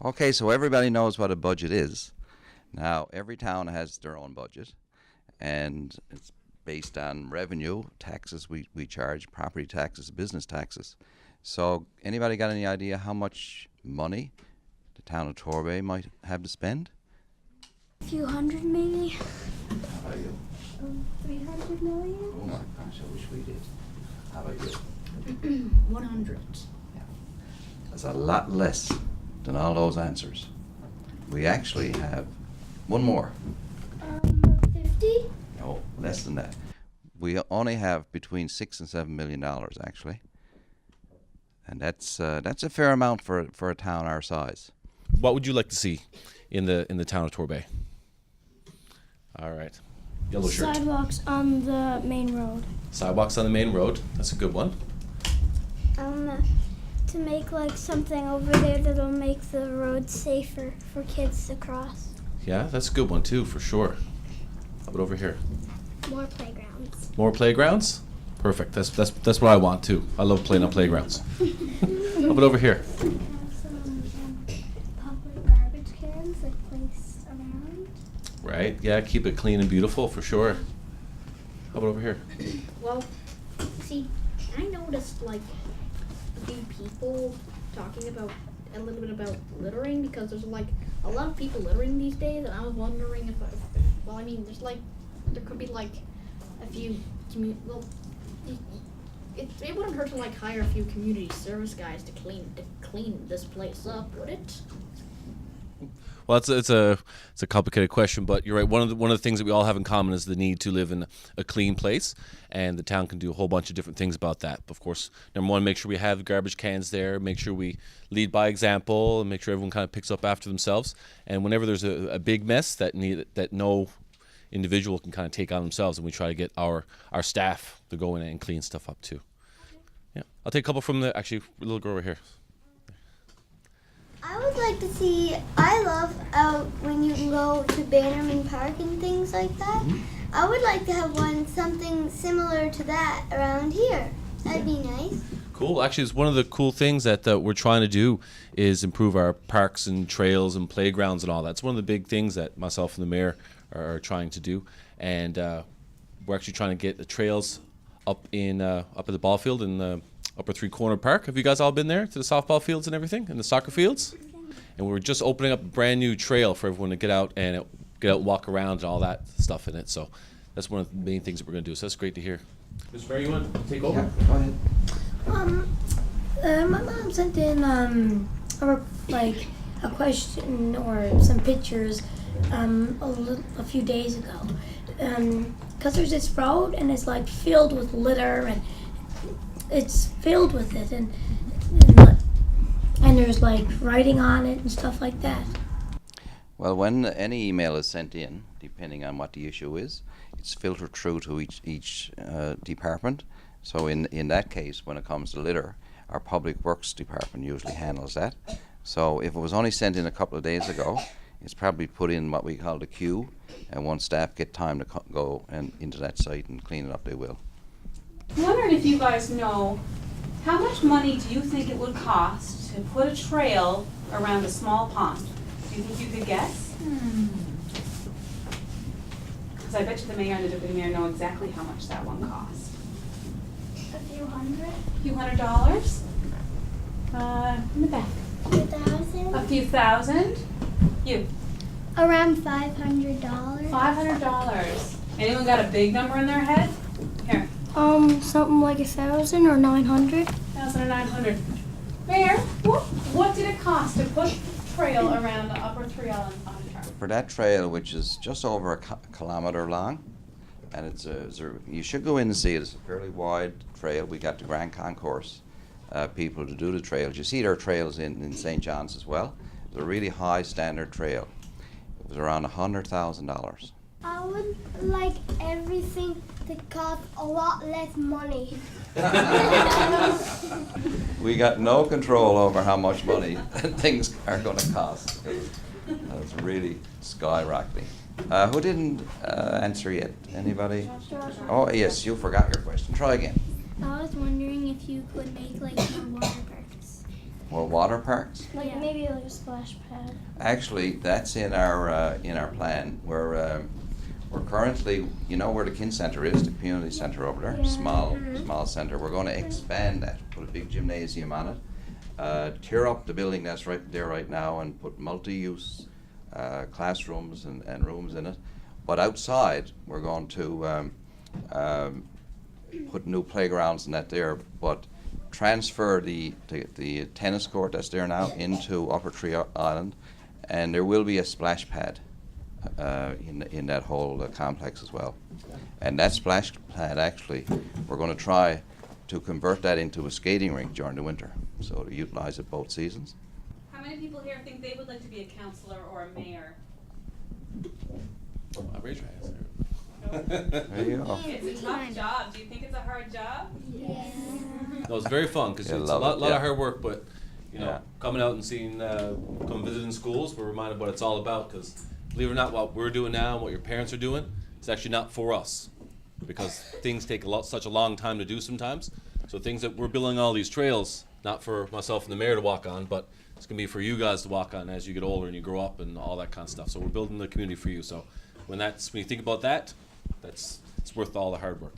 Okay, so everybody knows what a budget is. Now, every town has their own budget, and it's based on revenue, taxes we charge, property taxes, business taxes. So, anybody got any idea how much money the town of Torbay might have to spend? A few hundred maybe. How about you? 300 million? Oh my gosh, I wish we did. How about you? 100. That's a lot less than all those answers. We actually have one more. 50? No, less than that. We only have between $6 and $7 million actually, and that's a fair amount for a town our size. What would you like to see in the town of Torbay? All right, yellow shirt. Sidewalks on the main road. Sidewalks on the main road. That's a good one. To make like something over there that'll make the road safer for kids to cross. Yeah, that's a good one too, for sure. How about over here? More playgrounds. More playgrounds? Perfect. That's what I want too. I love playing on playgrounds. How about over here? Some public garbage cans like placed around. Right. Yeah, keep it clean and beautiful for sure. How about over here? Well, see, I noticed like a few people talking about a little bit about littering because there's like a lot of people littering these days, and I was wondering if well, I mean, there could be like a few well, it wouldn't hurt to like hire a few community service guys to clean this place up, would it? Well, it's a complicated question, but you're right. One of the things that we all have in common is the need to live in a clean place, and the town can do a whole bunch of different things about that. Of course, number one, make sure we have garbage cans there. Make sure we lead by example, and make sure everyone kind of picks up after themselves. And whenever there's a big mess that no individual can kind of take on themselves, and we try to get our staff to go in and clean stuff up too. Yeah, I'll take a couple from the little girl over here. I would like to see, I love when you can go to Bannerman Park and things like that. Mm-hmm. I would like to have something similar to that around here. That'd be nice. Cool. Actually, it's one of the cool things that we're trying to do is improve our parks and trails and playgrounds and all that. It's one of the big things that myself and the mayor are trying to do. And we're actually trying to get the trails up at the ball field in the Upper Three Corner Park. Have you guys all been there to the softball fields and everything, and the soccer fields? And we're just opening up a brand new trail for everyone to get out and walk around and all that stuff in it. So that's one of the main things that we're going to do. So that's great to hear. Mr. Mayor, you want to take over? Yeah, go ahead. My mom sent in a question or some pictures a few days ago. Because there's this road and it's like filled with litter and it's filled with it and there's like writing on it and stuff like that. Well, when any email is sent in, depending on what the issue is, it's filtered through to each department. So in that case, when it comes to litter, our Public Works department usually handles that. So if it was only sent in a couple of days ago, it's probably put in what we call the queue, and once staff get time to go into that site and clean it up, they will. I'm wondering if you guys know, how much money do you think it would cost to put a trail around a small pond? Do you think you could guess? Because I bet you the mayor and the deputy mayor know exactly how much that one cost. A few hundred? A few $100s? In the back. 2,000? A few thousand? You? Around $500. $500. Anyone got a big number in their head? Here. Something like 1,000 or 900. 1,900. Mayor, what did it cost to put a trail around the Upper Three Island Pond Park? For that trail, which is just over a kilometre long, and you should go in and see it. It's a fairly wide trail. We got the Grand Concourse people to do the trails. You see there are trails in St. John's as well. It's a really high standard trail. It was around $100,000. I would like everything to cost a lot less money. We got no control over how much money things are going to cost. It's really skyrocketing. Who didn't answer yet? Anybody? Oh, yes, you forgot your question. Try again. I was wondering if you could make like more water parks. More water parks? Like maybe like a splash pad. Actually, that's in our plan. We're currently, you know where the Kin Centre is, the community centre over there, Yeah. small centre. We're going to expand that, put a big gymnasium on it, tear up the building that's right there right now, and put multi-use classrooms and rooms in it. But outside, we're going to put new playgrounds and that there, but transfer the tennis court that's there now into Upper Tree Island, and there will be a splash pad in that whole complex as well. And that splash pad, actually, we're going to try to convert that into a skating rink during the winter, so to utilize it both seasons. How many people here think they would like to be a councillor or a mayor? I'll raise your hands there. There you go. It's a tough job. Do you think it's a hard job? No, it's very fun because Yeah, it's a love lot it, yeah. of hard work, but you know, Yeah. coming out and seeing, come visiting schools, we're reminded what it's all about. Because believe it or not, what we're doing now and what your parents are doing, it's actually not for us, because things take such a long time to do sometimes. So things that we're building all these trails, not for myself and the mayor to walk on, but it's gonna be for you guys to walk on as you get older and you grow up and all that kind of stuff. So we're building the community for you. So when you think about that, it's worth all the hard work.